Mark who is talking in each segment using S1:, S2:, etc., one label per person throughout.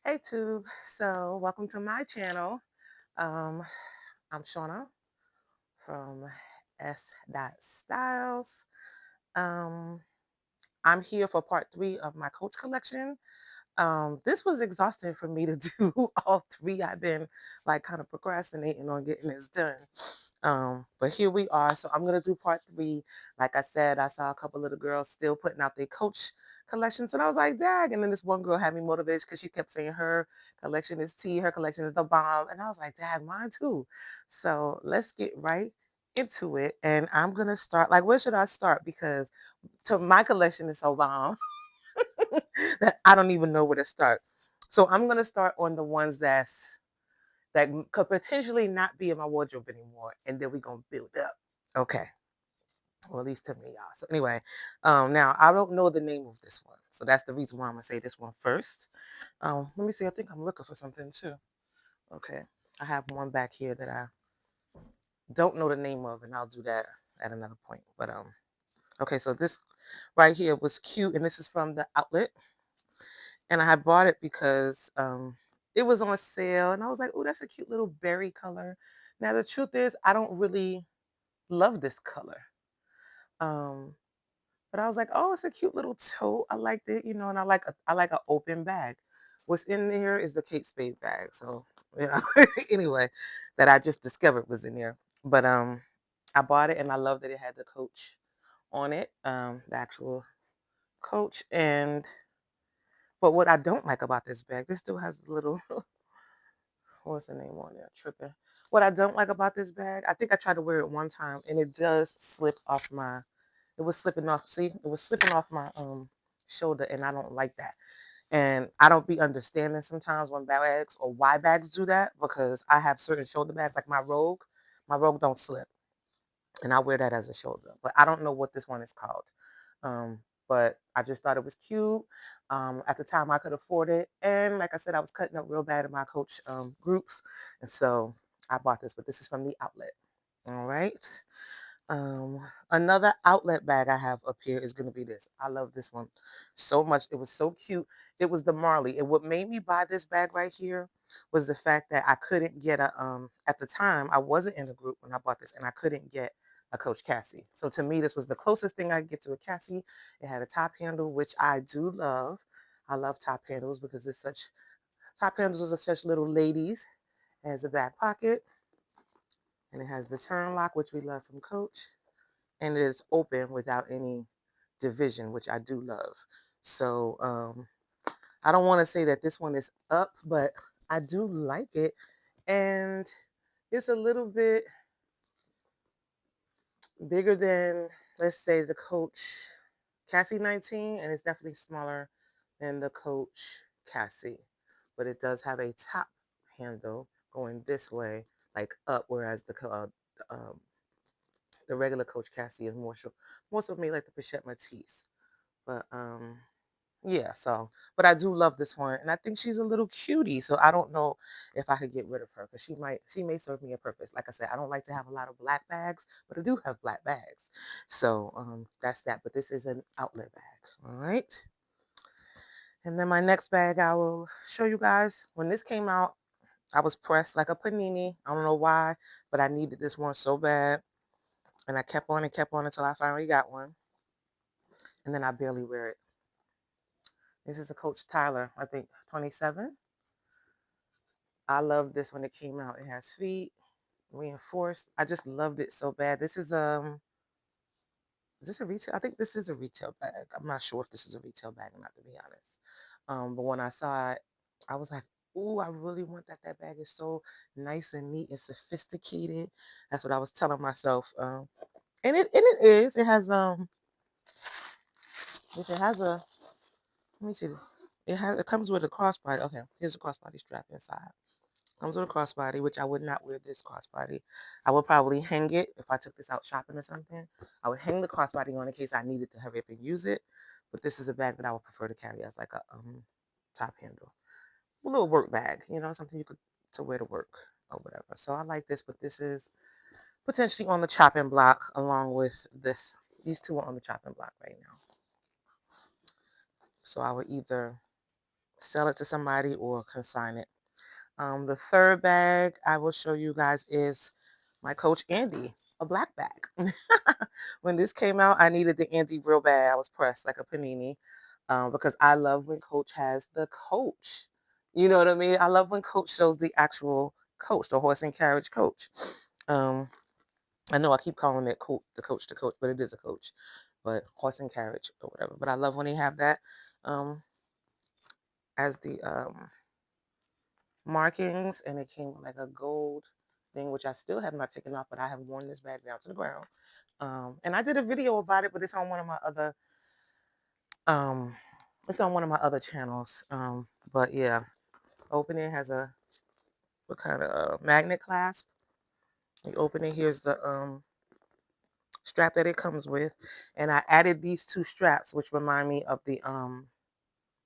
S1: Hey Tube, so welcome to my channel. Um, I'm Shauna from S. Styles. Um, I'm here for part 3 of my Coach collection. This was exhausting for me to do all 3. I've been like kind of procrastinating on getting this done. But here we are. So I'm gonna do part 3. Like I said, I saw a couple of the girls still putting out their Coach collections, and I was like, "Dag!" And then this one girl had me motivated because she kept saying her collection is tea, her collection is the bomb, and I was like, "Dag, mine too." So let's get right into it, and I'm gonna start. Like, where should I start? Because to my collection is so bomb that I don't even know where to start. So I'm gonna start on the ones that could potentially not be in my wardrobe anymore, and then we're gonna build up. Okay, well at least to me, y'all. So anyway, now I don't know the name of this one, so that's the reason why I'm gonna say this one first. Let me see. I think I'm looking for something too. Okay, I have one back here that I don't know the name of, and I'll do that at another point. But okay, so this right here was cute, and this is from the outlet. And I had bought it because it was on sale, and I was like, "Oh, that's a cute little berry color." Now the truth is, I don't really love this color, um, but I was like, "Oh, it's a cute little tote. I liked it, and I like an open bag. What's in there is the Kate Spade bag. So yeah, anyway, that I just discovered was in there. But I bought it, and I love that it had the Coach on it, the actual Coach. And but what I don't like about this bag, this still has a little what's the name on there? Tripping. What I don't like about this bag, I think I tried to wear it one time and it does slip off my, it was slipping off. See, it was slipping off my shoulder, and I don't like that. And I don't be understanding sometimes when bags or why bags do that, because I have certain shoulder bags like my Rogue. My Rogue don't slip, and I wear that as a shoulder. But I don't know what this one is called. Um, but I just thought it was cute. At the time, I could afford it, and like I said, I was cutting up real bad in my Coach groups, and so I bought this. But this is from the outlet. All right. Another outlet bag I have up here is going to be this. I love this one so much. It was so cute. It was the Marley. And what made me buy this bag right here was the fact that I couldn't get at the time, I wasn't in the group when I bought this, and I couldn't get a Coach Cassie. So to me, this was the closest thing I could get to a Cassie. It had a top handle, which I do love. I love top handles because top handles are such little ladies. It has a back pocket, and it has the turn lock, which we love from Coach, and it is open without any division, which I do love. So I don't want to say that this one is up, but I do like it, and it's a little bit bigger than, let's say, the Coach Cassie 19, and it's definitely smaller than the Coach Cassie, but it does have a top handle going this way, like up, whereas the regular Coach Cassie is more so made like the Pichette Matisse. But yeah, so but I do love this one, and I think she's a little cutie. So I don't know if I could get rid of her, because she may serve me a purpose. Like I said, I don't like to have a lot of black bags, but I do have black bags. So that's that. But this is an outlet bag. All right. And then my next bag I will show you guys. When this came out, I was pressed like a panini. I don't know why, but I needed this one so bad. And I kept on and kept on until I finally got one. And then I barely wear it. This is a Coach Tyler, I think 27. I loved this when it came out. It has feet, reinforced. I just loved it so bad. Is this a retail? I think this is a retail bag. I'm not sure if this is a retail bag or not, to be honest. But when I saw it, I was like, "Ooh, I really want that." That bag is so nice and neat and sophisticated. That's what I was telling myself. And it is. It has a let me see. It comes with a crossbody. Okay, here's a crossbody strap inside. Comes with a crossbody, which I would not wear this crossbody. I would probably hang it if I took this out shopping or something. I would hang the crossbody on in case I needed to hurry up and use it. But this is a bag that I would prefer to carry as like a top handle, a little work bag. Something you could to wear to work or whatever. So I like this, but this is potentially on the chopping block along with this. These two are on the chopping block right now. So I would either sell it to somebody or consign it. The third bag I will show you guys is my Coach Andy, a black bag. When this came out, I needed the Andy real bad. I was pressed like a panini because I love when Coach has the coach. You know what I mean? I love when Coach shows the actual coach, the horse and carriage coach. Um, I know I keep calling it the coach, but it is a coach, but horse and carriage or whatever. But I love when they have that um, as the markings, and it came with like a gold thing, which I still have not taken off, but I have worn this bag down to the ground. And I did a video about it, but it's on one of my other um it's on one of my other channels. But yeah, opening has a what kind of magnet clasp. You open it, here's the strap that it comes with, and I added these two straps, which remind me of the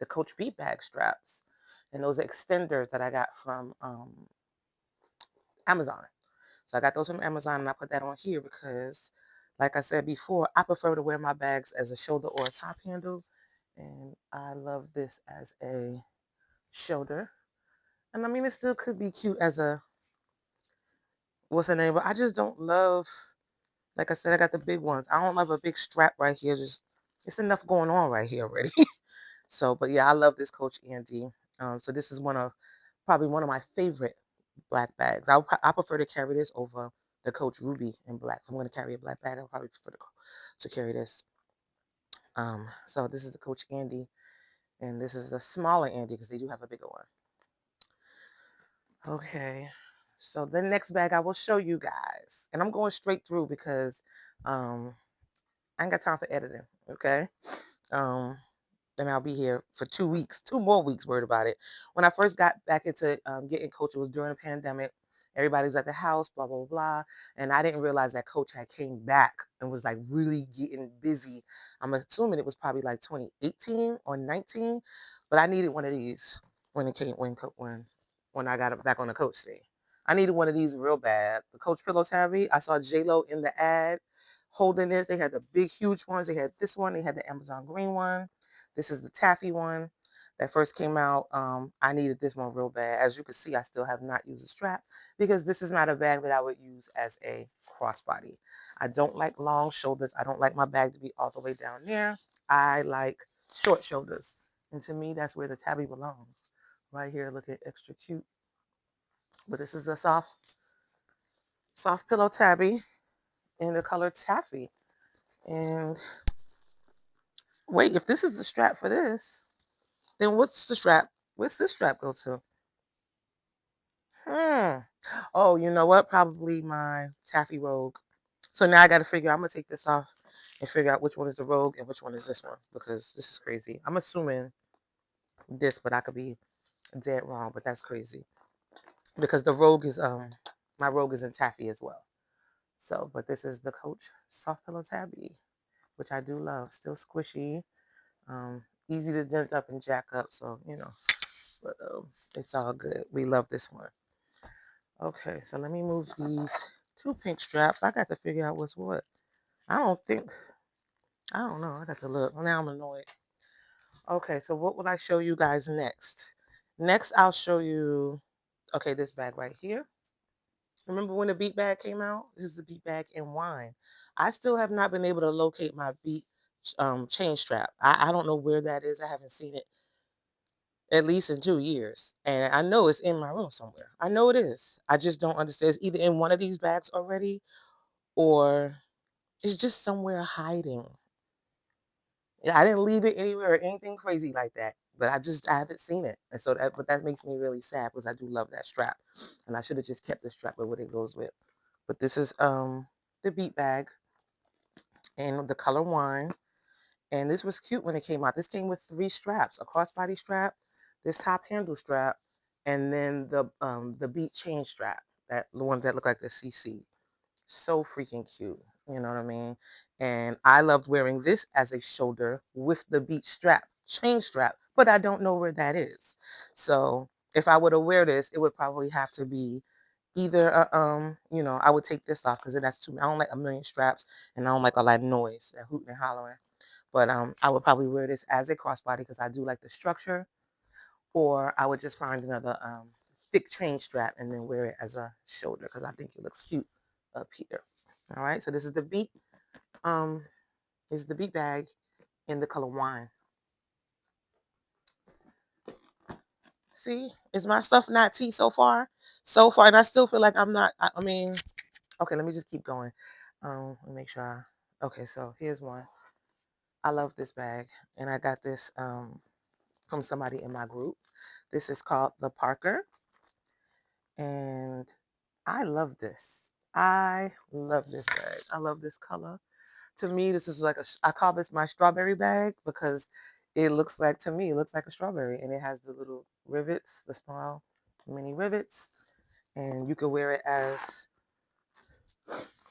S1: Coach Beat bag straps, and those extenders that I got from Amazon. So I got those from Amazon and I put that on here because, like I said before, I prefer to wear my bags as a shoulder or a top handle. And I love this as a shoulder. And I mean, it still could be cute as a, what's the name? But I just don't love, like I said, I got the big ones. I don't love a big strap right here. Just, it's enough going on right here already. So, but yeah, I love this Coach Andy. So this is probably one of my favorite black bags. I prefer to carry this over the Coach Ruby in black. If I'm going to carry a black bag, I'll probably prefer to carry this. So this is the Coach Andy, and this is a smaller Andy because they do have a bigger one. Okay, so the next bag I will show you guys, and I'm going straight through because I ain't got time for editing. Okay, um, and I'll be here for 2 weeks, 2 more weeks, worried about it. When I first got back into getting Coach, it was during the pandemic. Everybody's at the house, blah, blah, blah. And I didn't realize that Coach had came back and was like really getting busy. I'm assuming it was probably like 2018 or 19, but I needed one of these when it came, when I got it back on the Coach thing. I needed one of these real bad. The Coach Pillow Tabby, I saw J-Lo in the ad holding this. They had the big, huge ones. They had this one. They had the Amazon green one. This is the taffy one that first came out. I needed this one real bad. As you can see, I still have not used a strap because this is not a bag that I would use as a crossbody. I don't like long shoulders. I don't like my bag to be all the way down there. I like short shoulders. And to me, that's where the tabby belongs. Right here, look at extra cute. But this is a soft pillow tabby in the color taffy. And wait, if this is the strap for this, then what's the strap? Where's this strap go to? Oh, you know what? Probably my taffy rogue. So now I got to figure. I'm gonna take this off and figure out which one is the rogue and which one is this one because this is crazy. I'm assuming this, but I could be dead wrong. But that's crazy because the rogue is my rogue is in taffy as well. So, but this is the Coach soft pillow tabby, which I do love. Still squishy, easy to dent up and jack up. So but it's all good. We love this one. Okay, so let me move these two pink straps. I got to figure out what's what. I don't think, I don't know. I got to look. Now I'm annoyed. Okay, so what will I show you guys next? Next, I'll show you, okay, this bag right here. Remember when the beat bag came out? This is the beat bag in wine. I still have not been able to locate my beat chain strap. I don't know where that is. I haven't seen it at least in 2 years. And I know it's in my room somewhere. I know it is. I just don't understand. It's either in one of these bags already or it's just somewhere hiding. Yeah, I didn't leave it anywhere or anything crazy like that, but I haven't seen it, and so that makes me really sad because I do love that strap, and I should have just kept the strap with what it goes with. But this is the beat bag in the color wine, and this was cute when it came out. This came with 3 straps: a crossbody strap, this top handle strap, and then the beat chain strap, that the ones that look like the CC. So freaking cute. You know what I mean? And I loved wearing this as a shoulder with the beach strap, chain strap, but I don't know where that is. So if I were to wear this, it would probably have to be either, I would take this off because that's too, I don't like a million straps and I don't like all that noise, that hooting and hollering. But I would probably wear this as a crossbody because I do like the structure. or I would just find another thick chain strap and then wear it as a shoulder because I think it looks cute up here. All right, so this is the beat. This is the beat bag in the color wine. See, is my stuff not tea so far? So far, and I still feel like I'm not. I mean, okay, let me just keep going. Let me make sure. Okay, so here's one. I love this bag, and I got this from somebody in my group. This is called the Parker, and I love this. I love this bag. I love this color. To me, this is like I call this my strawberry bag because it looks like, to me, it looks like a strawberry, and it has the little rivets, the small mini rivets, and you can wear it as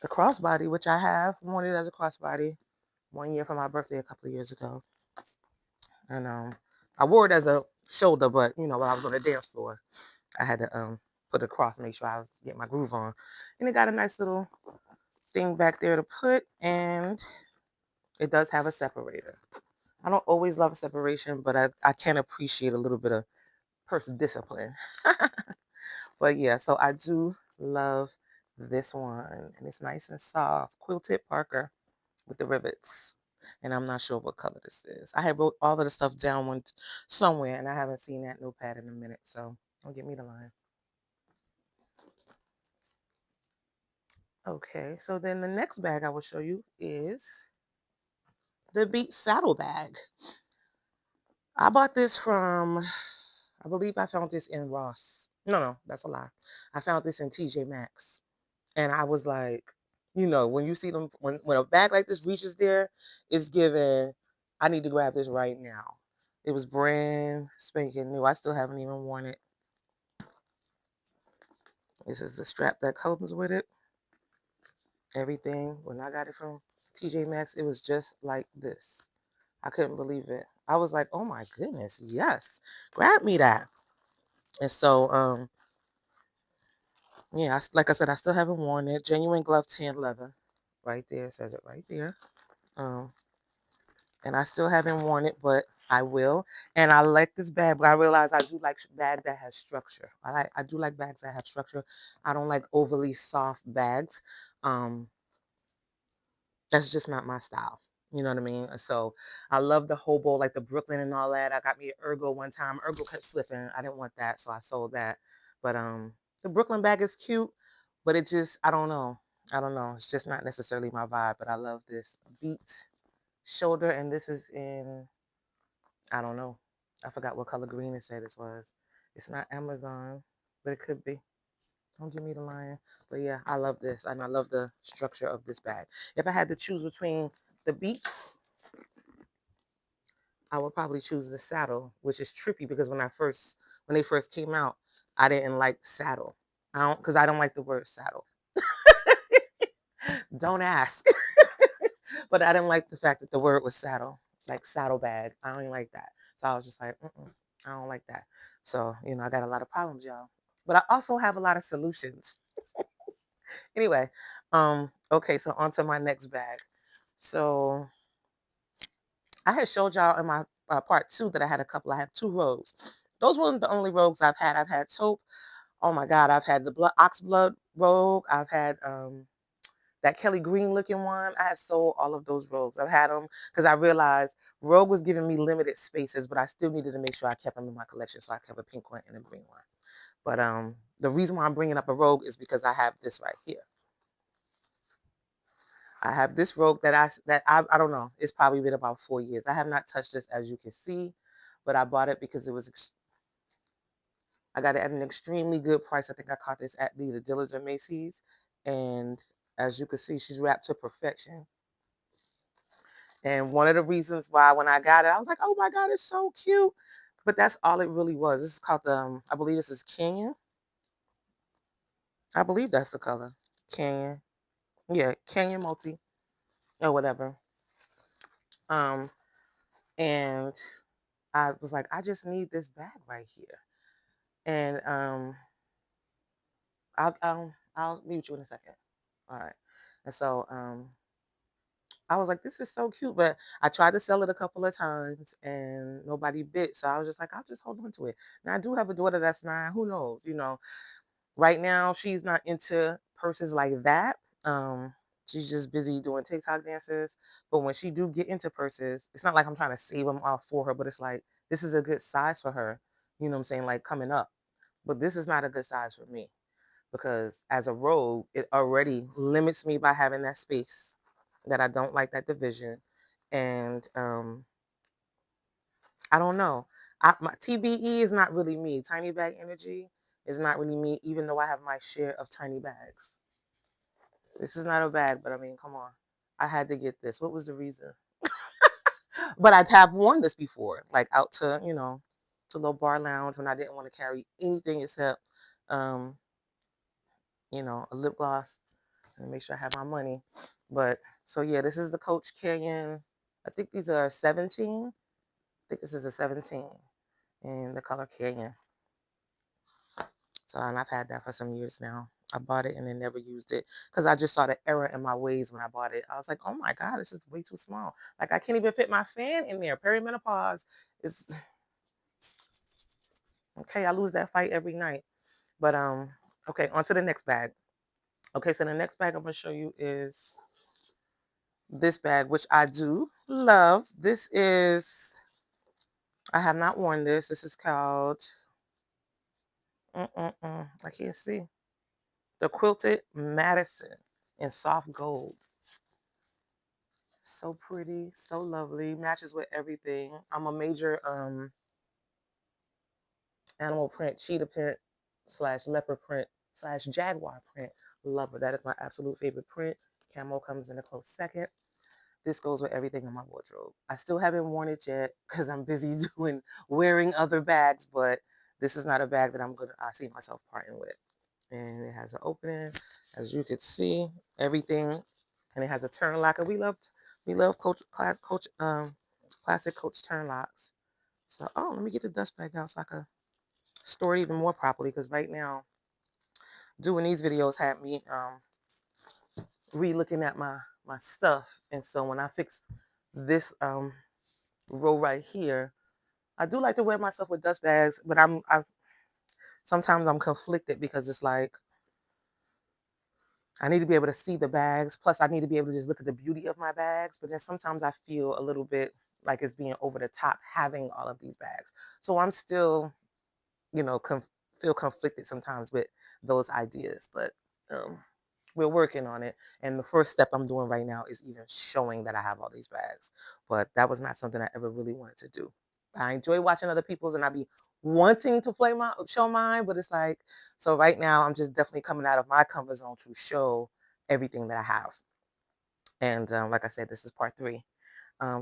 S1: a crossbody, which I have worn it as a crossbody 1 year for my birthday a couple of years ago. And I wore it as a shoulder, but you know, while I was on the dance floor, I had to put it across, make sure I was getting my groove on. And it got a nice little thing back there to put, and it does have a separator. I don't always love separation, but I can appreciate a little bit of person discipline. But yeah, so I do love this one, and it's nice and soft. Quilted Parker with the rivets. And I'm not sure what color this is. I had wrote all of the stuff down somewhere, and I haven't seen that notepad in a minute, so don't get me the line. Okay, so then the next bag I will show you is the Beat Saddle Bag. I bought this from, I believe I found this in Ross. No, that's a lie. I found this in TJ Maxx. And I was like, you know, when you see them, when a bag like this reaches there, it's given, I need to grab this right now. It was brand spanking new. I still haven't even worn it. This is the strap that comes with it. Everything. When I got it from TJ Maxx, it was just like this. I couldn't believe it. I was like, oh my goodness, yes. Grab me that. And so, yeah, like I said, I still haven't worn it. Genuine glove tan leather. Right there, it says it right there. Um, and I still haven't worn it, but I will. And I like this bag, but I realize I do like bag that has structure. I do like bags that have structure. I don't like overly soft bags. Um, that's just not my style. You know what I mean? So I love the hobo, like the Brooklyn and all that. I got me an Ergo one time. Ergo kept slipping. I didn't want that, so I sold that. But the Brooklyn bag is cute, but it just, I don't know. I don't know. It's just not necessarily my vibe. But I love this beat shoulder, and this is in, I don't know. I forgot what color green it said this was. It's not Amazon, but it could be. Don't give me the line. But yeah, I love this. And I love the structure of this bag. If I had to choose between the beats, I would probably choose the saddle, which is trippy because when they first came out, I didn't like saddle. Because I don't like the word saddle. Don't ask. But I didn't like the fact that the word was saddle, like saddlebag. I don't even like that. So I was just like, I don't like that. So, you know, I got a lot of problems, y'all. But I also have a lot of solutions. Anyway, okay, so on to my next bag. So I had showed y'all in my part two that I had a couple. I have two rogues. Those weren't the only rogues I've had. I've had taupe. Oh my God, I've had the ox blood rogue. I've had that Kelly Green looking one. I have sold all of those rogues. I've had them because I realized rogue was giving me limited spaces, but I still needed to make sure I kept them in my collection. So I kept a pink one and a green one. But the reason why I'm bringing up a rogue is because I have this right here. I have this rogue that I don't know. It's probably been about 4 years. I have not touched this, as you can see, but I bought it because it was. I got it at an extremely good price. I think I caught this at the Dillard's or Macy's, and as you can see, she's wrapped to perfection. And one of the reasons why when I got it, I was like, oh my God, it's so cute. But that's all it really was. This is called the, I believe this is Canyon. I believe that's the color. Canyon. Yeah, Canyon Multi or whatever. Um, and I was like, I just need this bag right here. And I'll mute you in a second. All right. And so I was like, this is so cute, but I tried to sell it a couple of times and nobody bit. So I was just like, I'll just hold on to it. Now I do have a daughter that's 9. Who knows? Right now she's not into purses like that. She's just busy doing TikTok dances. But when she do get into purses, it's not like I'm trying to save them all for her, but it's like this is a good size for her. You know what I'm saying? Like coming up. But this is not a good size for me because as a rogue, it already limits me by having that space that I don't like that division. And I don't know. My TBE is not really me. Tiny bag energy is not really me, even though I have my share of tiny bags. This is not a bag, but I mean, come on. I had to get this. What was the reason? But I have worn this before, like out to, to little bar lounge when I didn't want to carry anything except, um, a lip gloss and make sure I have my money. But so yeah, this is the Coach Canyon. I think these are 17. I think this is a 17 in the color Canyon. So, and I've had that for some years now. I bought it and then never used it because I just saw the error in my ways when I bought it. I was like, oh my God, this is way too small. Like I can't even fit my fan in there. Perimenopause is okay. I lose that fight every night. But okay, on to the next bag. Okay, so the next bag I'm gonna show you is this bag, which I do love. This is, I have not worn this. This is called, I can't see. The Quilted Madison in soft gold. So pretty, so lovely, matches with everything. I'm a major animal print, cheetah print slash leopard print slash jaguar print lover. That is my absolute favorite print. Camo comes in a close second. This goes with everything in my wardrobe. I still haven't worn it yet because I'm busy wearing other bags, but this is not a bag that I see myself parting with. And it has an opening, as you can see, everything, and it has a turn locker. We love classic Coach turn locks. So, let me get the dust bag out so I can store it even more properly. Because right now, doing these videos had me re-looking at my stuff, and so when I fix this row right here, I do like to wear myself with dust bags, but sometimes I'm conflicted because it's like I need to be able to see the bags. Plus, I need to be able to just look at the beauty of my bags. But then sometimes I feel a little bit like it's being over the top having all of these bags. So I'm still, you know, feel conflicted sometimes with those ideas. But um, we're working on it. And the first step I'm doing right now is even showing that I have all these bags. But that was not something I ever really wanted to do. I enjoy watching other people's and I be wanting to show mine, but it's like, so right now I'm just definitely coming out of my comfort zone to show everything that I have. And like I said, this is part 3.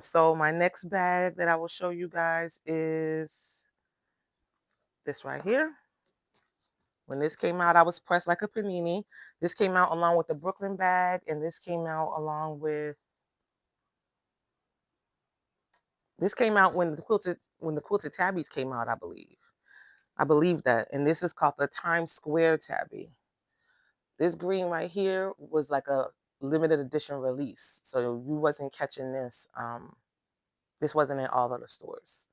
S1: So my next bag that I will show you guys is this right here. When this came out, I was pressed like a panini. This came out along with the Brooklyn bag, and this came out along with, this came out when the quilted tabbies came out, I believe. I believe that. And this is called the Times Square tabby. This green right here was like a limited edition release. So you wasn't catching this. This wasn't in all of the stores.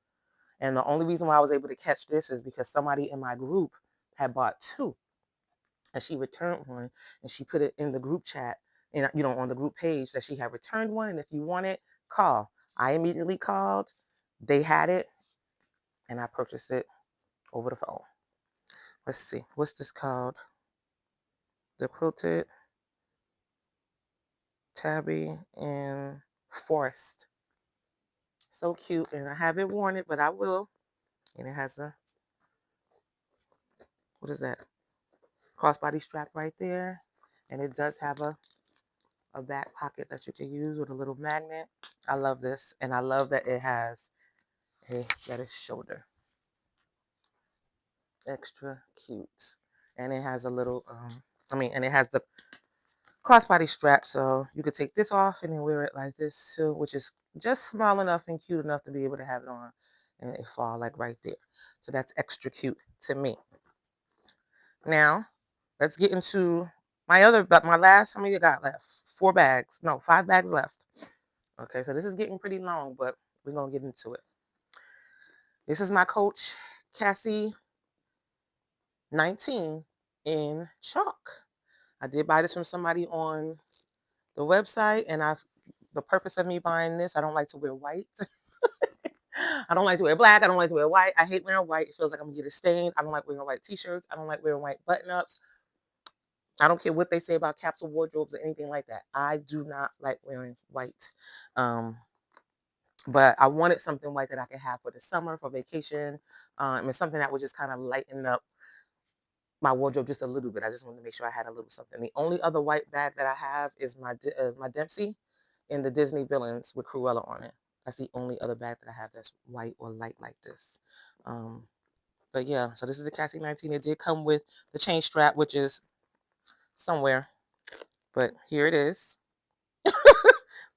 S1: And the only reason why I was able to catch this is because somebody in my group had bought 2. And she returned one and she put it in the group chat and on the group page that she had returned one. And if you want it, call. I immediately called. They had it and I purchased it over the phone. Let's see. What's this called? The Quilted Tabby in Forest. So cute. And I haven't worn it, but I will. And it has what is that? Crossbody strap right there. And it does have a back pocket that you can use with a little magnet. I love this. And I love that it has that is shoulder. Extra cute. And it has a little, and it has the crossbody strap. So you could take this off and then wear it like this too, which is just small enough and cute enough to be able to have it on. And it fall like right there. So that's extra cute to me. Now, let's get into my last, how many I got left? 4 bags. No, 5 bags left. Okay, so this is getting pretty long, but we're going to get into it. This is my Coach Cassie 19 in chalk. I did buy this from somebody on the website, and the purpose of me buying this, I don't like to wear white. I don't like to wear black. I don't like to wear white. I hate wearing white. It feels like I'm gonna get a stain. I don't like wearing white t-shirts. I don't like wearing white button-ups. I don't care what they say about capsule wardrobes or anything like that. I do not like wearing white. Um, but I wanted something white that I could have for the summer, for vacation. And something that would just kind of lighten up my wardrobe just a little bit. I just wanted to make sure I had a little something. The only other white bag that I have is my Dempsey in the Disney Villains with Cruella on it. That's the only other bag that I have that's white or light like this. But yeah, so this is the Cassie 19. It did come with the chain strap, which is somewhere, but here it is.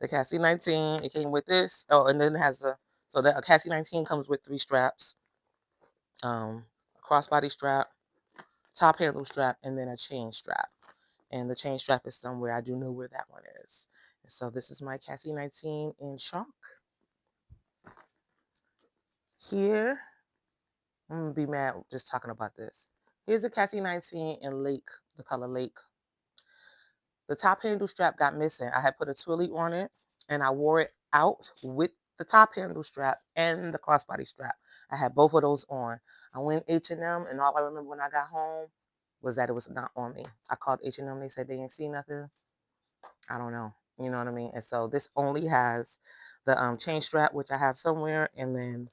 S1: The Cassie 19. It came with this. Oh, and then it has so the Cassie 19 comes with 3 straps, a crossbody strap, top handle strap, and then a chain strap. And the chain strap is somewhere. I do know where that one is. And so this is my Cassie 19 in chalk. Here, I'm gonna be mad just talking about this. Here's the Cassie 19 in Lake, the color Lake. The top handle strap got missing. I had put a twilly on it, and I wore it out with the top handle strap and the crossbody strap. I had both of those on. I went H&M, and all I remember when I got home was that it was not on me. I called H&M. They said they didn't see nothing. I don't know. You know what I mean? And so this only has the chain strap, which I have somewhere, and then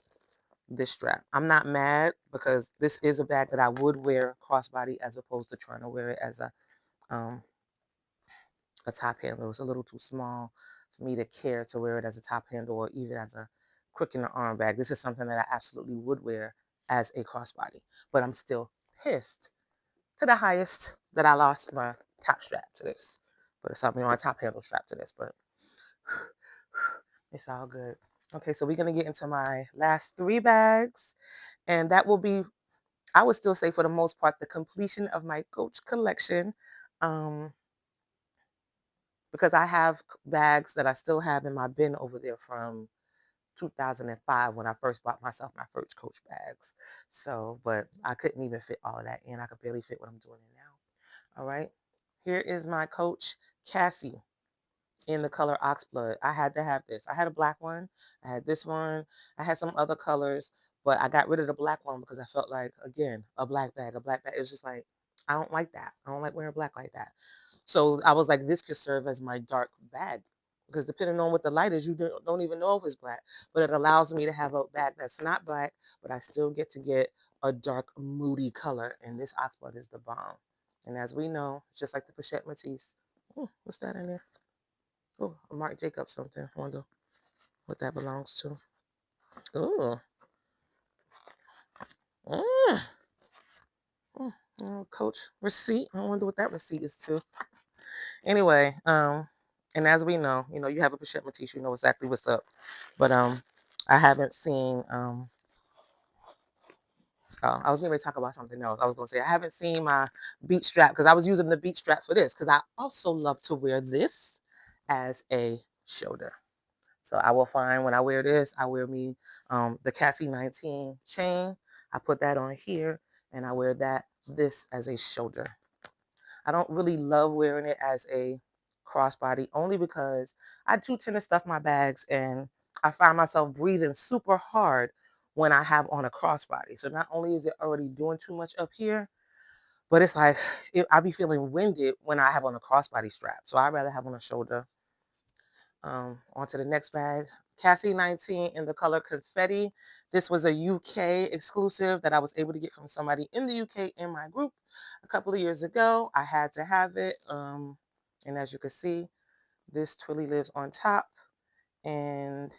S1: this strap. I'm not mad because this is a bag that I would wear crossbody as opposed to trying to wear it as um, a top handle. It's a little too small for me to care to wear it as a top handle or even as a crook in the arm bag. This is something that I absolutely would wear as a crossbody. But I'm still pissed to the highest that I lost my top strap to this. But it's something on a top handle strap to this. But it's all good. Okay, so we're going to get into my last 3 bags. And that will be, I would still say for the most part, the completion of my Coach collection. Because I have bags that I still have in my bin over there from 2005 when I first bought myself my first Coach bags. So, but I couldn't even fit all of that in. I could barely fit what I'm doing in now. All right. Here is my Coach Cassie in the color Oxblood. I had to have this. I had a black one. I had this one. I had some other colors, but I got rid of the black one because I felt like, again, a black bag, a black bag. It was just like, I don't like that. I don't like wearing black like that. So I was like, this could serve as my dark bag because depending on what the light is, you don't even know if it's black. But it allows me to have a bag that's not black, but I still get to get a dark, moody color. And this Oxblood is the bomb. And as we know, it's just like the Pochette Matisse. Ooh, what's that in there? Oh, a Marc Jacobs something. I wonder what that belongs to. Ooh. Mm. Coach receipt. I wonder what that receipt is to. Anyway, and as we know, you have a Pochette Matisse, you know exactly what's up. But I haven't seen I was going to talk about something else. I was going to say I haven't seen my beach strap because I was using the beach strap for this because I also love to wear this as a shoulder. So I will find when I wear this, I wear me the Cassie 19 chain. I put that on here and I wear this as a shoulder. I don't really love wearing it as a crossbody only because I do tend to stuff my bags and I find myself breathing super hard when I have on a crossbody. So not only is it already doing too much up here, but it's like I be feeling winded when I have on a crossbody strap. So I'd rather have on a shoulder. On to the next bag. Cassie 19 in the color Confetti. This was a UK exclusive that I was able to get from somebody in the UK in my group a couple of years ago. I had to have it. And as you can see, this twilly lives on top. And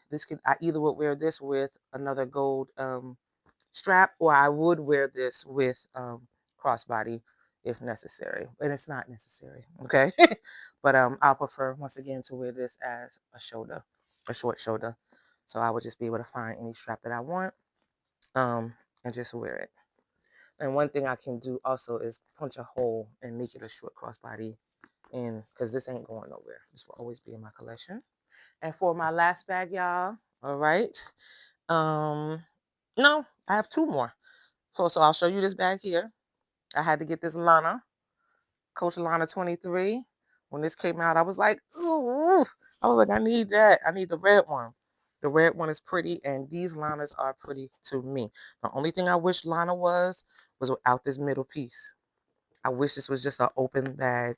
S1: I either would wear this with another gold strap, or I would wear this with crossbody if necessary. And it's not necessary, okay? But I'll prefer, once again, to wear this as a shoulder, a short shoulder. So I would just be able to find any strap that I want and just wear it. And one thing I can do also is punch a hole and make it a short crossbody because this ain't going nowhere. This will always be in my collection. And for my last bag, y'all, all right. Um, no, I have two more. So I'll show you this bag here. I had to get this Lana, Coach Lana 23. When this came out, I was like, ooh, I was like, I need that. I need the red one. The red one is pretty, and these Lanas are pretty to me. The only thing I wish Lana was without this middle piece. I wish this was just an open bag.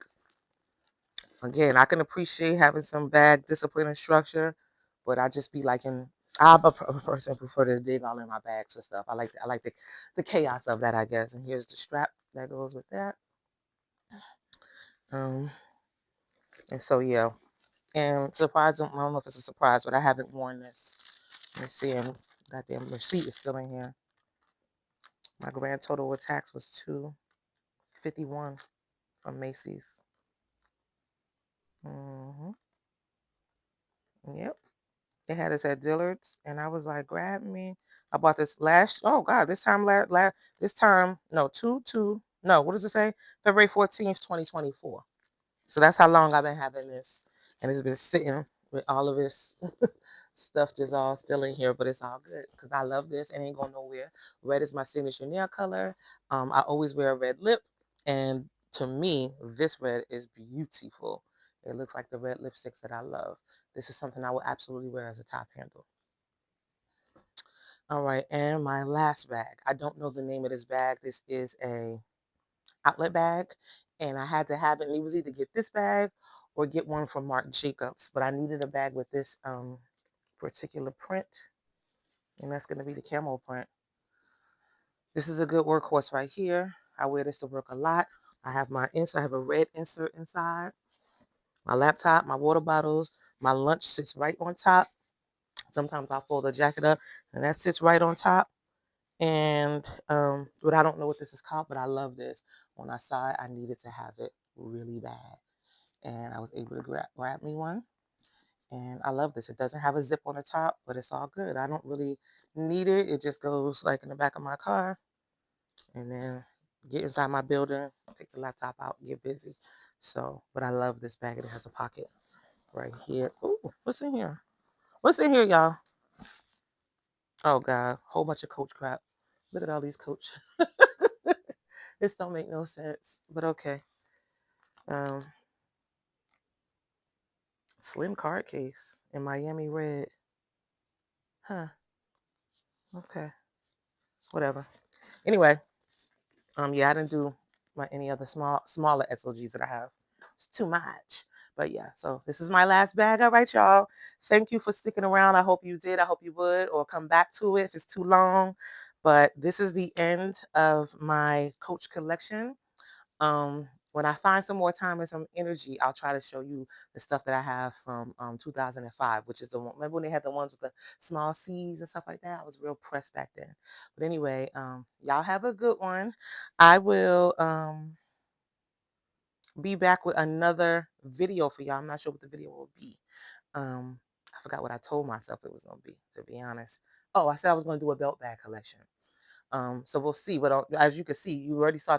S1: Again, I can appreciate having some bag discipline and structure, but I just be like I'm a person prefer to dig all in my bags and stuff. I like the chaos of that, I guess. And here's the strap that goes with that. Um, and so yeah. And surprise, I don't know if it's a surprise, but I haven't worn this. Let's see, and goddamn receipt is still in here. My grand total with tax was $251 from Macy's. Yep. They had us at Dillard's, and I was like, grab me. I bought this oh God, this time, no, no, what does it say? February 14th, 2024. So that's how long I've been having this. And it's been sitting with all of this stuff just all still in here, but it's all good because I love this and ain't going nowhere. Red is my signature nail color. I always wear a red lip. And to me, this red is beautiful. It looks like the red lipsticks that I love. This is something I would absolutely wear as a top handle. All right, and my last bag. I don't know the name of this bag. This is a outlet bag, and I had to have it. And it was either get this bag or get one from Marc Jacobs, but I needed a bag with this particular print, and that's going to be the camel print. This is a good workhorse right here. I wear this to work a lot. I have my insert. I have a red insert inside. My laptop, my water bottles, my lunch sits right on top. Sometimes I'll fold the jacket up, and that sits right on top. And but I don't know what this is called, but I love this. When I saw it, I needed to have it really bad, and I was able to grab me one. And I love this. It doesn't have a zip on the top, but it's all good. I don't really need it. It just goes like in the back of my car, and then get inside my building, take the laptop out, get busy. So, but I love this bag. It has a pocket right here. Ooh, what's in here? What's in here, y'all? Oh God, whole bunch of Coach crap. Look at all these Coach. This don't make no sense, but okay. Um, slim card case in Miami red. Huh. Okay. Whatever. Anyway, yeah, I didn't do my any other smaller SOGs that I have. It's too much. But yeah, so this is my last bag. All right, y'all. Thank you for sticking around. I hope you did. I hope you would, or come back to it if it's too long. But this is the end of my Coach collection. When I find some more time and some energy, I'll try to show you the stuff that I have from 2005, which is the one. Remember when they had the ones with the small C's and stuff like that? I was real pressed back then. But anyway, y'all have a good one. I will be back with another video for y'all. I'm not sure what the video will be. I forgot what I told myself it was going to be honest. Oh, I said I was going to do a belt bag collection. So we'll see. But as you can see, you already saw